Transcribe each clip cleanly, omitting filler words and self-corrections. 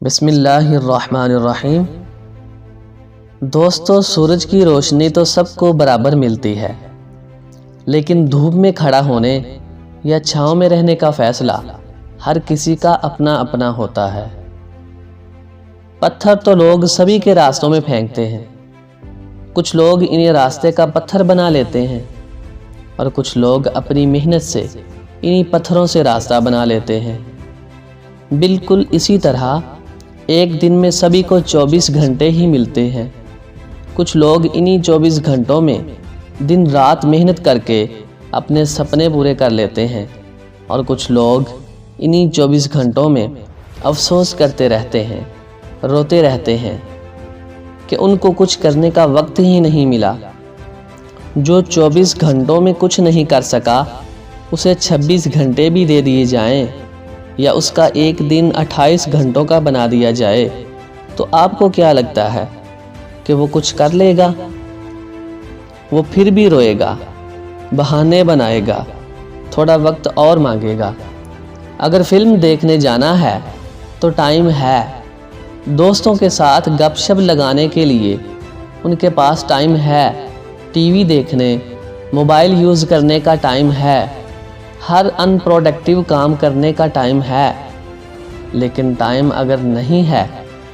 بسم اللہ الرحمن الرحیم۔ دوستو، سورج کی روشنی تو سب کو برابر ملتی ہے، لیکن دھوپ میں کھڑا ہونے یا چھاؤں میں رہنے کا فیصلہ ہر کسی کا اپنا اپنا ہوتا ہے۔ پتھر تو لوگ سبھی کے راستوں میں پھینکتے ہیں، کچھ لوگ انہیں راستے کا پتھر بنا لیتے ہیں اور کچھ لوگ اپنی محنت سے انہی پتھروں سے راستہ بنا لیتے ہیں۔ بالکل اسی طرح ایک دن میں سبھی کو 24 گھنٹے ہی ملتے ہیں۔ کچھ لوگ انہی 24 گھنٹوں میں دن رات محنت کر کے اپنے سپنے پورے کر لیتے ہیں اور کچھ لوگ انہی 24 گھنٹوں میں افسوس کرتے رہتے ہیں، روتے رہتے ہیں کہ ان کو کچھ کرنے کا وقت ہی نہیں ملا۔ جو 24 گھنٹوں میں کچھ نہیں کر سکا، اسے 26 گھنٹے بھی دے دیے جائیں یا اس کا ایک دن 28 گھنٹوں کا بنا دیا جائے تو آپ کو کیا لگتا ہے کہ وہ کچھ کر لے گا؟ وہ پھر بھی روئے گا، بہانے بنائے گا، تھوڑا وقت اور مانگے گا۔ اگر فلم دیکھنے جانا ہے تو ٹائم ہے، دوستوں کے ساتھ گپ شپ لگانے کے لیے ان کے پاس ٹائم ہے، ٹی وی دیکھنے، موبائل یوز کرنے کا ٹائم ہے، ہر ان پروڈکٹیو کام کرنے کا ٹائم ہے، لیکن ٹائم اگر نہیں ہے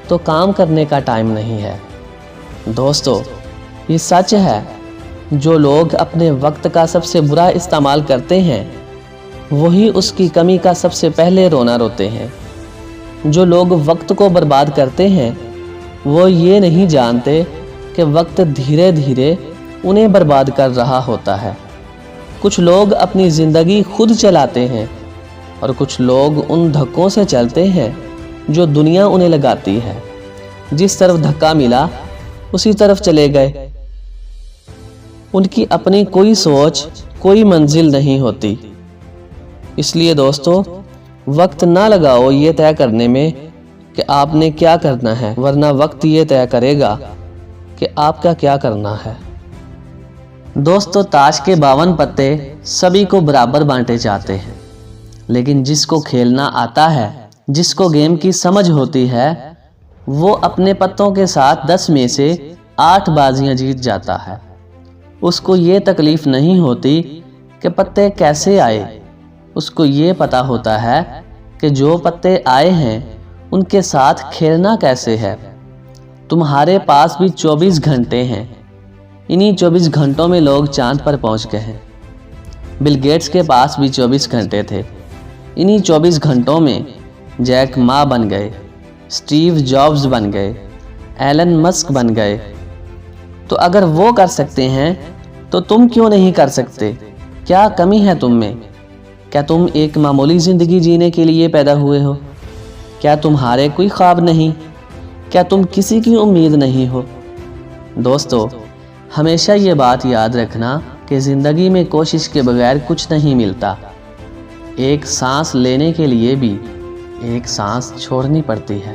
تو کام کرنے کا ٹائم نہیں ہے۔ دوستو، یہ سچ ہے، جو لوگ اپنے وقت کا سب سے برا استعمال کرتے ہیں وہی اس کی کمی کا سب سے پہلے رونا روتے ہیں۔ جو لوگ وقت کو برباد کرتے ہیں وہ یہ نہیں جانتے کہ وقت دھیرے دھیرے انہیں برباد کر رہا ہوتا ہے۔ کچھ لوگ اپنی زندگی خود چلاتے ہیں اور کچھ لوگ ان دھکوں سے چلتے ہیں جو دنیا انہیں لگاتی ہے۔ جس طرف دھکا ملا اسی طرف چلے گئے۔ ان کی اپنی کوئی سوچ، کوئی منزل نہیں ہوتی۔ اس لیے دوستو، وقت نہ لگاؤ یہ طے کرنے میں کہ آپ نے کیا کرنا ہے، ورنہ وقت یہ طے کرے گا کہ آپ کا کیا کرنا ہے۔ دوستو، تاش کے 52 پتے سبھی کو برابر بانٹے جاتے ہیں، لیکن جس کو کھیلنا آتا ہے، جس کو گیم کی سمجھ ہوتی ہے، وہ اپنے پتوں کے ساتھ 10 میں سے 8 بازیاں جیت جاتا ہے۔ اس کو یہ تکلیف نہیں ہوتی کہ پتے کیسے آئے، اس کو یہ پتا ہوتا ہے کہ جو پتے آئے ہیں ان کے ساتھ کھیلنا کیسے ہے۔ تمہارے پاس بھی 24 گھنٹے ہیں، انہی 24 گھنٹوں میں لوگ چاند پر پہنچ گئے ہیں۔ بل گیٹس کے پاس بھی 24 گھنٹے تھے، انہی 24 گھنٹوں میں جیک ما بن گئے، سٹیو جابز بن گئے، ایلن مسک بن گئے۔ تو اگر وہ کر سکتے ہیں تو تم کیوں نہیں کر سکتے؟ کیا کمی ہے تم میں؟ کیا تم ایک معمولی زندگی جینے کے لیے پیدا ہوئے ہو؟ کیا تمہارے کوئی خواب نہیں؟ کیا تم کسی کی امید نہیں ہو؟ دوستو، ہمیشہ یہ بات یاد رکھنا کہ زندگی میں کوشش کے بغیر کچھ نہیں ملتا۔ ایک سانس لینے کے لیے بھی ایک سانس چھوڑنی پڑتی ہے۔